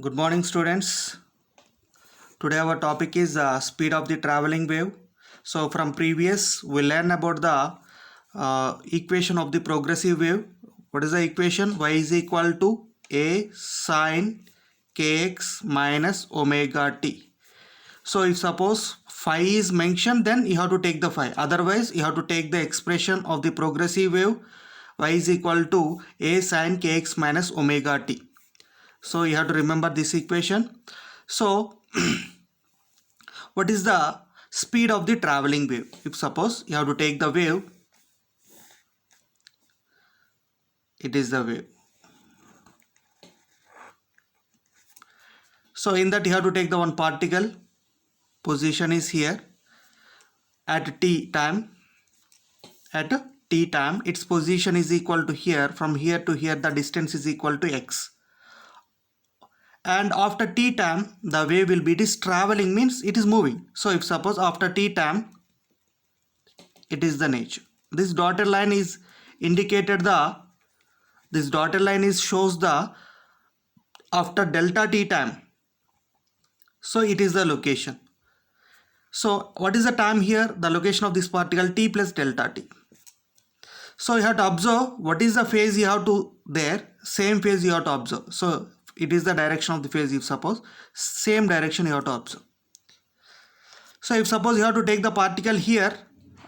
Good morning, students. Today our topic is speed of the traveling wave. So from previous we learned about the equation of the progressive wave. What is the equation? Y is equal to a sine kx minus omega t. So if suppose phi is mentioned, then you have to take the phi. Otherwise you have to take the expression of the progressive wave. Y is equal to a sine kx minus omega t. So you have to remember this equation. So what is the speed of the traveling wave? If suppose you have to take the wave, it is the wave. So in that you have to take the one particle, position is here at t time. At t time its position is equal to here, from here to here the distance is equal to x. And after t time the wave will be, it is traveling means it is moving. So if suppose after t time, it is the nature. This dotted line is indicated the, this dotted line is shows the after delta t time. So it is the location. So what is the time here? The location of this particle t plus delta t. So you have to observe what is the phase you have to there, same phase you have to observe. So it is the direction of the phase. If suppose same direction you have to observe. So if suppose you have to take the particle here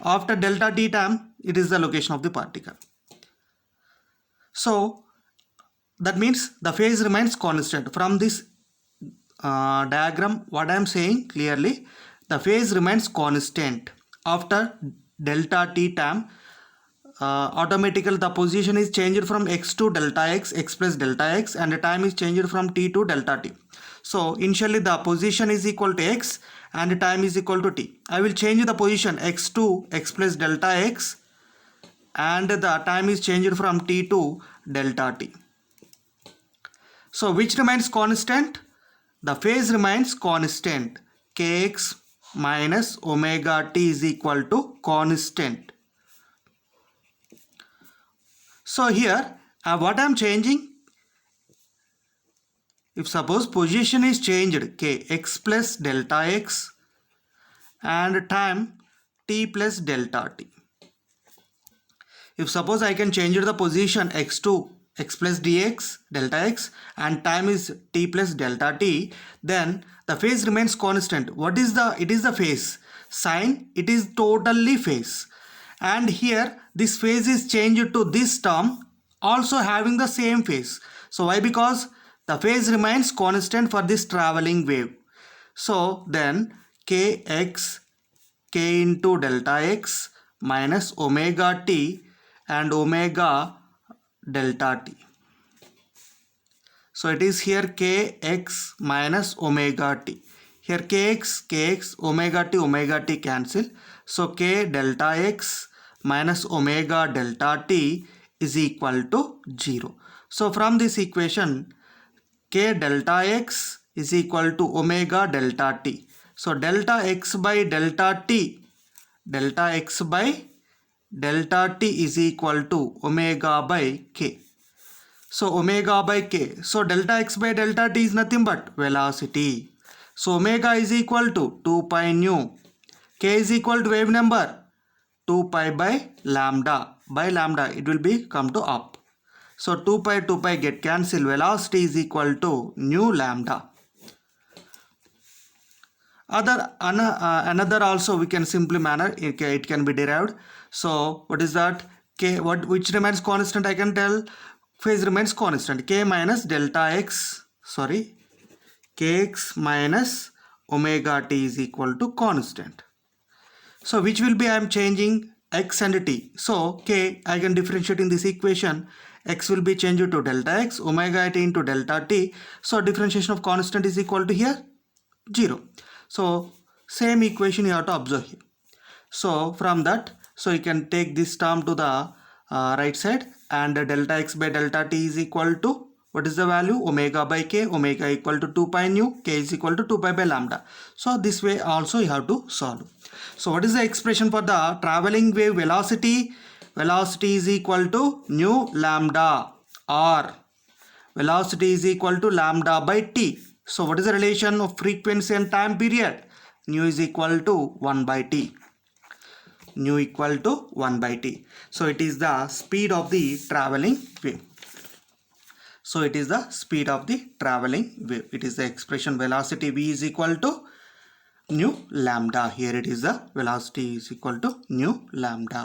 after delta t time, it is the location of the particle. So that means the phase remains constant. From this diagram what I am saying clearly, the phase remains constant after delta t time. Automatically the position is changed from x to delta x, x plus delta x, and the time is changed from t to delta t. So initially the position is equal to x and the time is equal to t. I will change the position x to x plus delta x and the time is changed from t to delta t. So which remains constant? The phase remains constant. Kx minus omega t is equal to constant. So here what I am changing, if suppose position is changed, k x plus delta x and time t plus delta t. If suppose I can change the position x to x plus dx delta x and time is t plus delta t, then the phase remains constant. What is the, it is the phase. Sine, it is totally phase. And here this phase is changed to this term also having the same phase. So why? Because the phase remains constant for this traveling wave. So then kx, k into delta x minus omega t and omega delta t. So it is here kx minus omega t. Here kx, omega t cancel. So k delta x minus omega delta t is equal to 0. So from this equation, k delta x is equal to omega delta t. So delta x by delta t, delta x by delta t is equal to omega by k. So omega by k. So delta x by delta t is nothing but velocity. So omega is equal to 2 pi nu. K is equal to wave number 2 pi by lambda. By lambda it will be come to up. So 2 pi get cancel. Velocity is equal to nu lambda. Another also we can simply manner it can be derived. So what is that? K, which remains constant? I can tell phase remains constant. K minus delta x, sorry, kx minus omega t is equal to constant. So which will be, I am changing x and t. So k I can differentiate in this equation. X will be changed to delta x, omega t into delta t. So differentiation of constant is equal to here 0. So same equation you have to observe here. So from that, so you can take this term to the right side, and delta x by delta t is equal to, what is the value? Omega by k. Omega equal to 2 pi nu. K is equal to 2 pi by lambda. So this way also you have to solve. So what is the expression for the traveling wave velocity? Velocity is equal to nu lambda, or velocity is equal to lambda by t. So what is the relation of frequency and time period? Nu is equal to 1 by t. Nu equal to 1 by t. So it is the speed of the traveling wave. So it is the speed of the traveling wave. It is the expression velocity v is equal to nu lambda. Here it is the velocity is equal to nu lambda.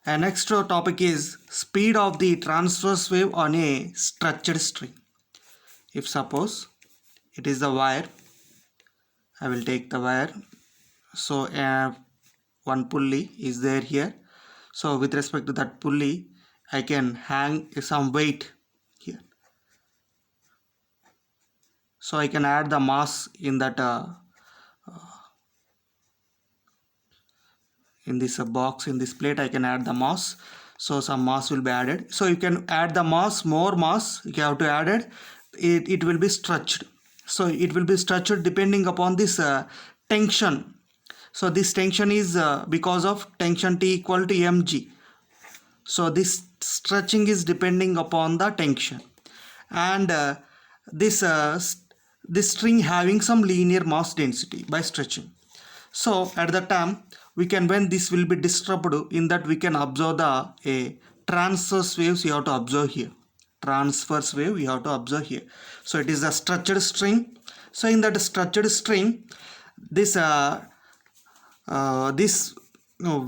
And next topic is speed of the transverse wave on a structured string. If suppose it is the wire, I will take the wire. So one pulley is there here. So with respect to that pulley, I can hang some weight here. So I can add the mass in that in this box, in this plate I can add the mass. So some mass will be added. So you can add the mass, more mass you have to add it. It will be stretched. So it will be stretched depending upon this tension. So this tension is because of tension T equal to mg. So this stretching is depending upon the tension, and this string having some linear mass density by stretching. So at the time we can, when this will be disturbed, in that we can observe the transverse waves. You have to observe here, transverse wave you have to observe here. So it is a structured string. So in that structured string, this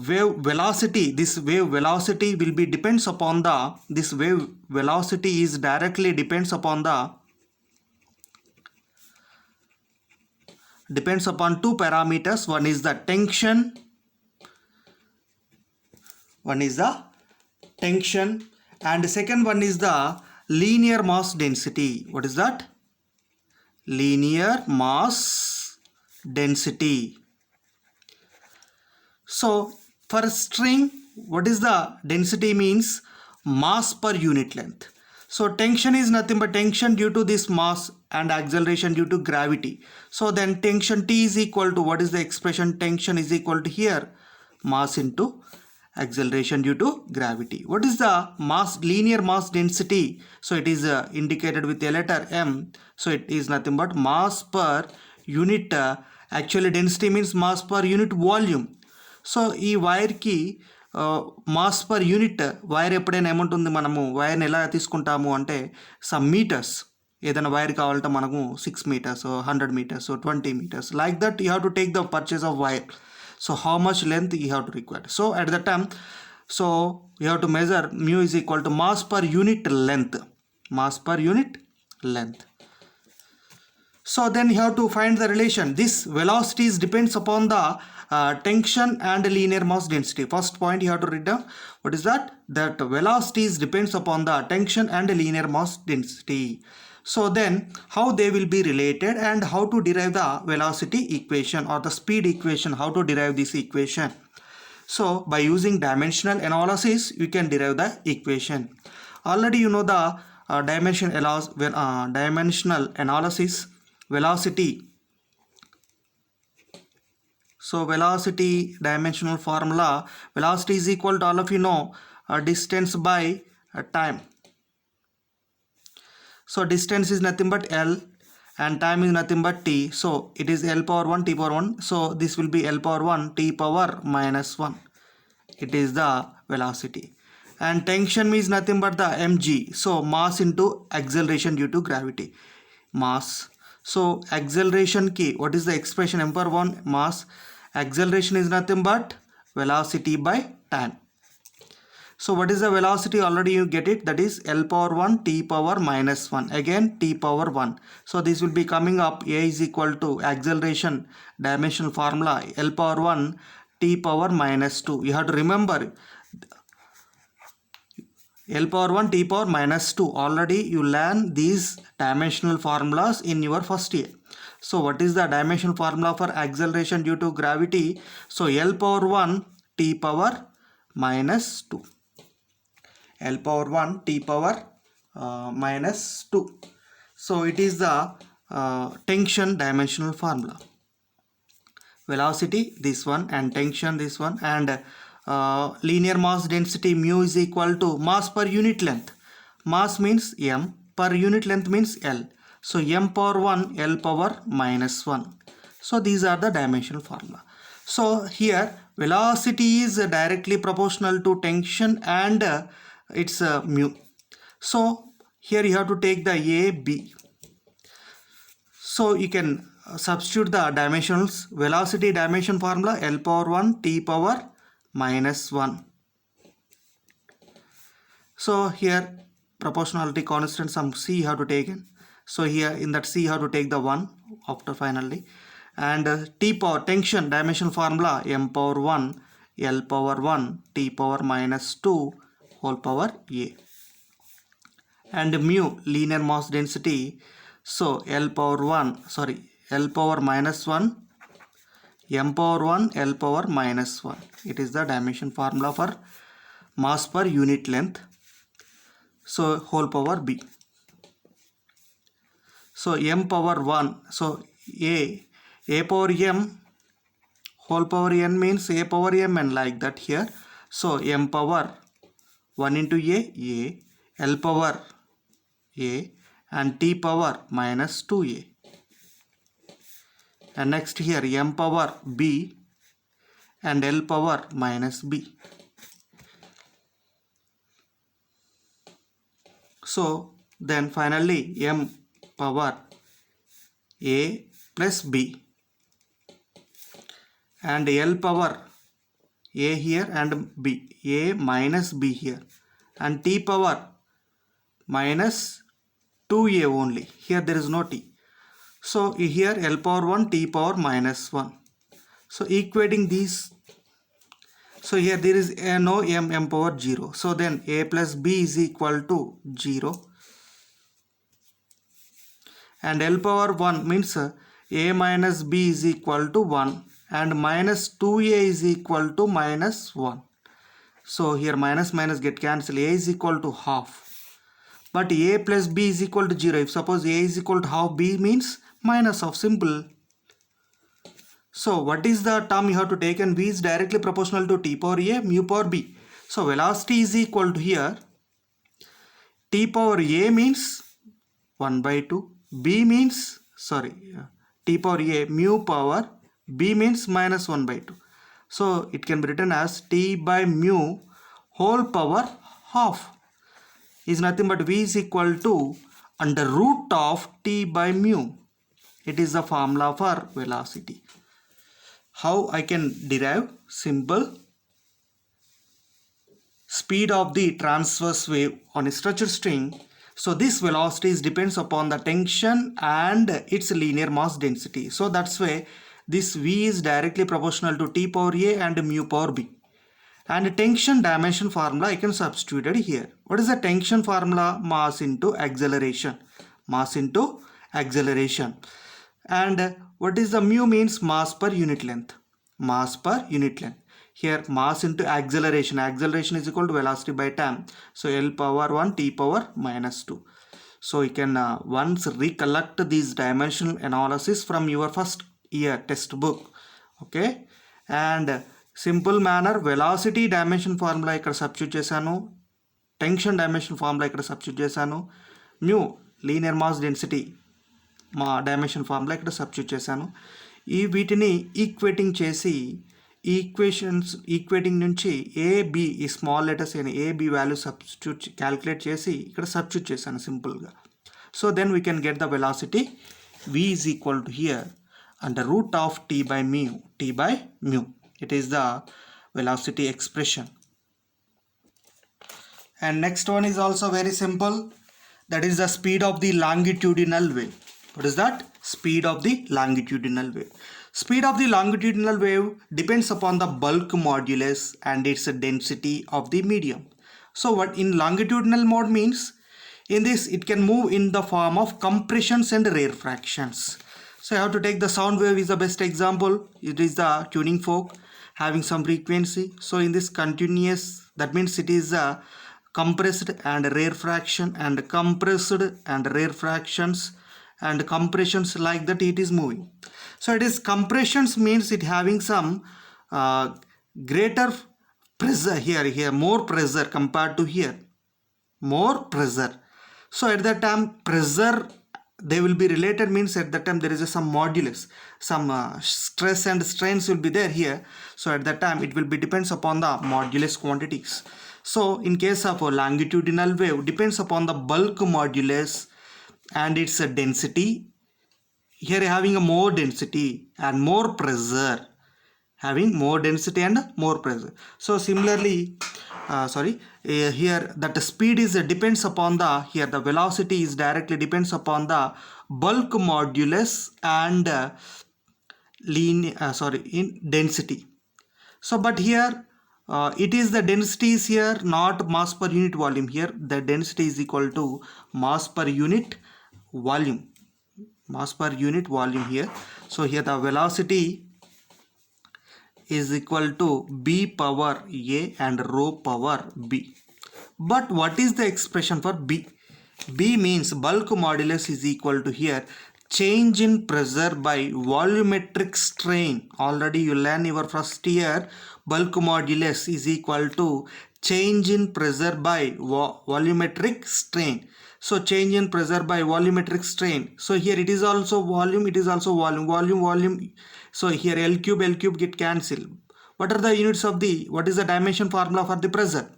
wave velocity, this wave velocity will be depends upon the, this wave velocity is directly depends upon two parameters. One is the tension, and the second one is the linear mass density. What is that? Linear mass density. So for string, what is the density? Means mass per unit length. So tension is nothing but tension due to this mass and acceleration due to gravity. So then tension T is equal to, what is the expression? Tension is equal to here mass into acceleration due to gravity. What is the mass, linear mass density? So it is indicated with the letter m. So it is nothing but mass per unit. Actually density means mass per unit volume. So ఈ వైర్కి mass per unit, wire ఎప్పుడైనా ఏముంటుంది, మనము వైర్ని ఎలా తీసుకుంటాము అంటే some metres. ఏదైనా wire కావాలంటే మనకు 6 meters, 100 meters, 20 meters, like that you have to take the purchase of wire. So how much length you have to require. So at the time, so you have to measure mu is equal to mass per unit length. Mass per unit length. So then you have to find the relation. This velocities depends upon the tension and linear mass density. First point you have to write down. What is that? That velocities depends upon the tension and linear mass density. So then how they will be related, and how to derive the velocity equation or the speed equation, how to derive this equation. So by using dimensional analysis you can derive the equation. Already you know the dimensional analysis, velocity. So velocity dimensional formula, velocity is equal to, all of you know, distance by time. So distance is nothing but L and time is nothing but T. So it is L power 1 T power 1. So this will be L power 1 T power minus 1. It is the velocity. And tension means nothing but the mg. So mass into acceleration due to gravity. Mass. So acceleration key, what is the expression? M power 1 mass. Acceleration is nothing but velocity by time. So what is the velocity? Already you get it, that is L power 1 T power minus 1, again T power 1. So this will be coming up, A is equal to acceleration dimensional formula L power 1 T power minus 2. You have to remember L power 1 T power minus 2. Already you learn these dimensional formulas in your first year. So what is the dimensional formula for acceleration due to gravity? So L power 1 T power minus 2. L power 1 T power minus 2. So it is the tension dimensional formula. Velocity this one, and tension this one, and linear mass density mu is equal to mass per unit length. mass means m, per unit length means L. So m power 1, L power minus 1. So these are the dimensional formula. So here velocity is directly proportional to tension and its mu. So here you have to take the A, B. So you can substitute the dimensionals. Velocity dimension formula L power 1 T power minus 1. So here proportionality constant some C you have to take in. So here in that C you have to take the 1 after finally. And T power tension dimension formula M power 1 L power 1 T power minus 2 whole power A. And mu linear mass density, so L power minus 1 M power 1 L power minus 1. It is the dimension formula for mass per unit length. So whole power B. So M power 1, so A power M whole power n means A power mn, like that here. So M power 1 into A, L power A, and T power minus 2A. And next here M power B and L power minus B. So then finally M power A plus B and L power A here and B, A minus B here, and T power minus 2A only. Here there is no T. So here L power 1 T power minus 1. So equating these, so here there is no M power 0. So then A plus B is equal to 0. And L power 1 means A minus B is equal to 1. And minus 2A is equal to minus 1. So here minus get cancelled. A is equal to half. But A plus B is equal to 0. If suppose A is equal to half, B means minus half. Simple. So what is the term you have to take? And V is directly proportional to T power A, mu power B. So velocity is equal to here T power A means 1 by 2. B means, T power A mu power B means minus 1 by 2. So it can be written as T by mu whole power half is nothing but V is equal to under root of T by mu. It is the formula for velocity. How I can derive? Simple. Speed of the transverse wave on a stretched string. So this velocity depends upon the tension and its linear mass density. So that's why this V is directly proportional to T power A and mu power B. And tension dimension formula I can substitute it here. What is the tension formula? Mass into acceleration. Mass into acceleration. And what is the mu means? Mass per unit length. Mass per unit length. Here mass into acceleration. Acceleration is equal to velocity by time. So L power 1 T power minus 2. So you can once recollect these dimensional analysis from your first year textbook. Okay. And simple manner velocity dimension formula ikkada substitute chesanu. Tension dimension formula ikkada substitute chesanu. Mu linear mass density మా dimension formula ఇక్కడ substitute చేశాను. ఈ వీటిని equating చేసి equating నుంచి A B ఈ small letters అయిన A B value substitute calculate చేసి ఇక్కడ సబ్స్టిట్యూట్ చేశాను సింపుల్గా. So then we can get the velocity v is equal to here under root of t by mu. It is the velocity expression. And next one is also very simple. That is the speed of the longitudinal wave. What is that? Speed of the longitudinal wave. Speed of the longitudinal wave depends upon the bulk modulus and its density of the medium. So what in longitudinal mode means? In this it can move in the form of compressions and rarefactions. So I have to take the sound wave is the best example. It is the tuning fork having some frequency. So in this continuous, that means it is compressed and rarefaction and compressed and rarefactions and compressions, like that it is moving. So it is compressions means it having some greater pressure here more pressure compared to here, more pressure. So at that time pressure, they will be related, means at that time there is some modulus, some stress and strains will be there here. So at that time it will be depends upon the modulus quantities. So in case of a longitudinal wave, depends upon the bulk modulus and its density. Here having a more density and more pressure, having more density and more pressure. So similarly, here that the speed is depends upon the, here the velocity is directly depends upon the bulk modulus and in density. So but here it is the density is here, not mass per unit volume. Here the density is equal to mass per unit volume, mass per unit volume here. So here the velocity is equal to b power a and rho power b. But what is the expression for b? B means bulk modulus is equal to here change in pressure by volumetric strain. Already you learn your first year, bulk modulus is equal to change in pressure by volumetric strain. So change in pressure by volumetric strain. So here it is also volume, it is also volume. So here L cube get cancelled. What are the units of the, what is the dimension formula for the pressure?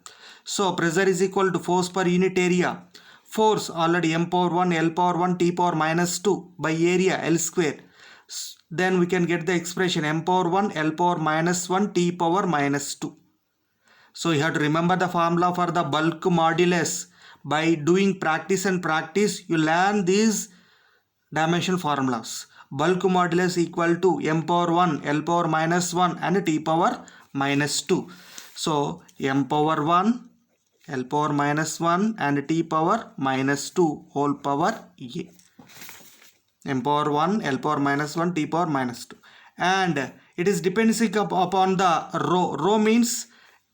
So pressure is equal to force per unit area. Force already m power 1 L power 1 T power minus 2 by area L square. Then we can get the expression m power 1 L power minus 1 T power minus 2. So you have to remember the formula for the bulk modulus. By doing practice and practice, you learn these dimensional formulas. Bulk modulus equal to m power 1 L power minus 1 and T power minus 2. So m power 1 L power minus 1 and T power minus 2 whole power a. M power 1 L power minus 1 T power minus 2. And it is depending upon the rho. Rho means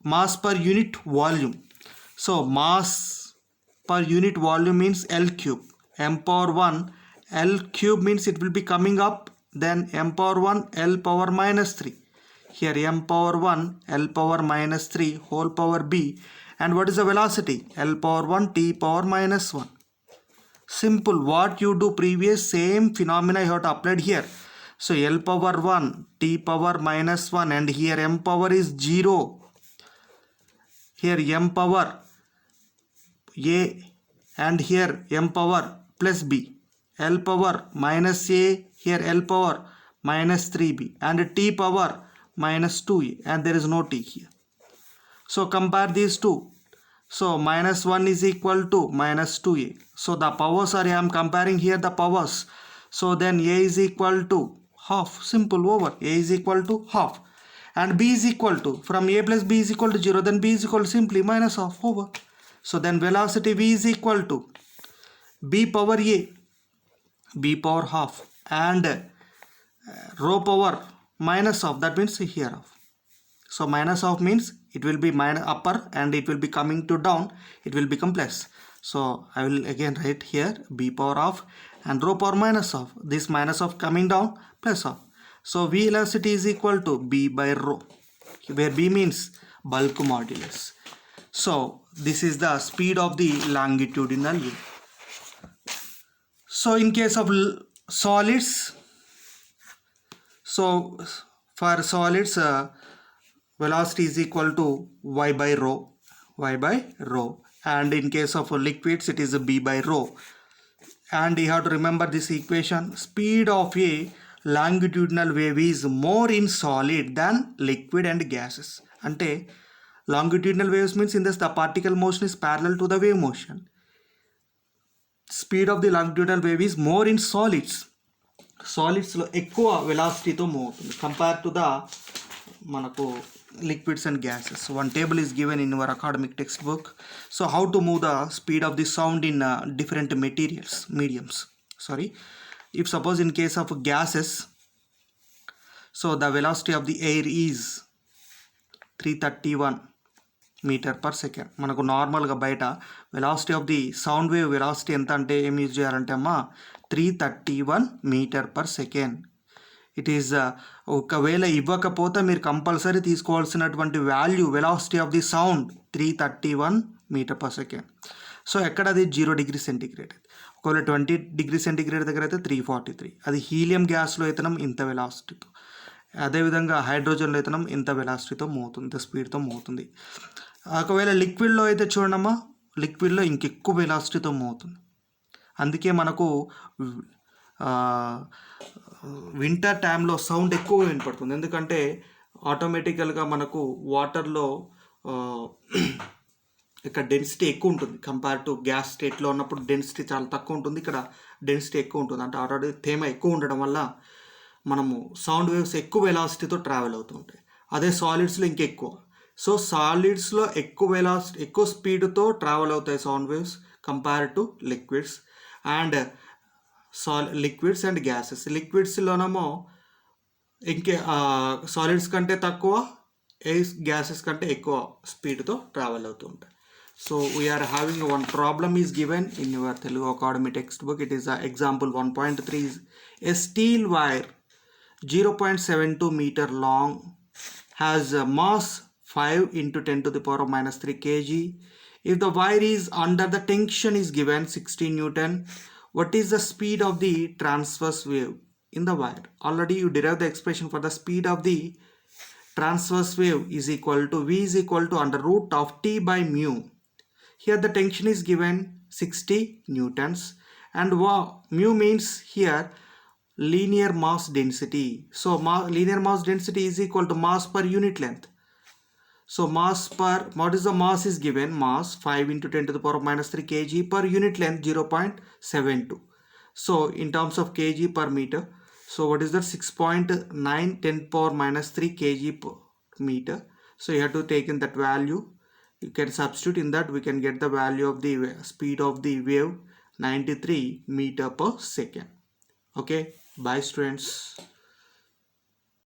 mass per unit volume. So mass per unit volume means L cube. M power 1 L cube means it will be coming up, then m power 1 L power minus 3. Here m power 1 L power minus 3 whole power b. And what is the velocity? L power 1 T power minus 1. Simple. What you do previous, same phenomena you have to apply here. So L power 1 T power minus 1 and here m power is 0. Here m power a and here m power plus b. L power minus a, here L power minus 3b and T power minus 2a and there is no T here. So compare these two. So minus 1 is equal to minus 2a. So the powers are, I am comparing here the powers. So then a is equal to half. Simple, over. A is equal to half. And b is equal to, from a plus b is equal to 0, then b is equal to simply minus half, over. So then velocity v is equal to b power a, b power half and rho power minus half, that means here half. So minus half means it will be minus upper and it will be coming to down, it will become plus. So I will again write here b power half and rho power minus half. This minus half coming down, plus half. So v velocity is equal to b by rho, where b means bulk modulus. So this is the speed of the longitudinal wave. So in case of solids, so for solids velocity is equal to y by rho, and in case of liquids it is a b by rho. And you have to remember this equation: speed of a longitudinal wave is more in solid than liquid and gases. Ante longitudinal waves means in this the particle motion is parallel to the wave motion. Speed of the longitudinal wave is more in solids. Solids లో ఎక్కువ వెలాసిటీతో move అవుతుంది compare to the మనకు liquids and gases. So one table is given in our academic textbook. So how to move the speed of the sound in different mediums. If suppose in case of gases, so the velocity of the air is 331 meter per second. మనకు నార్మల్గా బయట velocity of the sound wave velocity ఎంత అంటే ఏం use చేయాలంటే అమ్మా 331 meter per second. It is ఒకవేళ ఇవ్వకపోతే మీరు కంపల్సరీ తీసుకోవాల్సినటువంటి value velocity of the sound 331 meter per second. So ఎక్కడ అది 0 డిగ్రీ సెంటిగ్రేడ్. ఒకవేళ 20 డిగ్రీ సెంటిగ్రేడ్ దగ్గర అయితే 343. అది హీలియం గ్యాస్లో అయితేనం ఇంత వెలాసిటీతో, అదేవిధంగా హైడ్రోజన్లో అయితేనం ఇంత వెలాసిటీతో మోగుతుంది, ఇంత స్పీడ్తో మోగుతుంది. ఒకవేళ లిక్విడ్లో అయితే చూడమ్మా, లిక్విడ్లో ఇంకెక్కువ వెలాసిటీతో మోగుతుంది. అందుకే మనకు వింటర్ టైంలో సౌండ్ ఎక్కువ వినపడుతుంది. ఎందుకంటే ఆటోమేటికల్గా మనకు వాటర్లో ఇక్కడ డెన్సిటీ ఎక్కువ ఉంటుంది కంపేర్ టు గ్యాస్ స్టేట్లో ఉన్నప్పుడు డెన్సిటీ చాలా తక్కువ ఉంటుంది. ఇక్కడ డెన్సిటీ ఎక్కువ ఉంటుంది. అంటే ఆల్రెడీ తేమ ఎక్కువ ఉండడం వల్ల మనము సౌండ్ వేవ్స్ ఎక్కువ వెలాసిటీతో ట్రావెల్ అవుతుంటాయి. అదే సాలిడ్స్లో ఇంకెక్కువ. సో సాలిడ్స్లో ఎక్కువ స్పీడ్తో ట్రావెల్ అవుతాయి sound waves compare to liquids and liquids and gases. లిక్విడ్స్లోనేమో సాలిడ్స్ కంటే తక్కువ, గ్యాసెస్ కంటే ఎక్కువ స్పీడ్తో ట్రావెల్ అవుతూ ఉంటాయి. So we are having one problem is given in your Telugu Academy textbook. It is example 1.3 is a steel wire 0.72 meter long has a mass 5 into 10 to the power of minus 3 kg. If the wire is under the tension is given 16 Newton, what is the speed of the transverse wave in the wire? Already you derived the expression for the speed of the transverse wave is equal to V is equal to under root of T by mu. Here the tension is given 60 newtons and mu means here linear mass density. So linear mass density is equal to mass per unit length. So what is the mass is given? Mass 5 into 10 to the power of minus 3 kg per unit length 0.72. So in terms of kg per meter, so what is that? 6.9 10 power minus 3 kg per meter. So you have to take in that value. You can substitute in that, we can get the value of the speed of the wave 93 meter per second. Okay, bye students.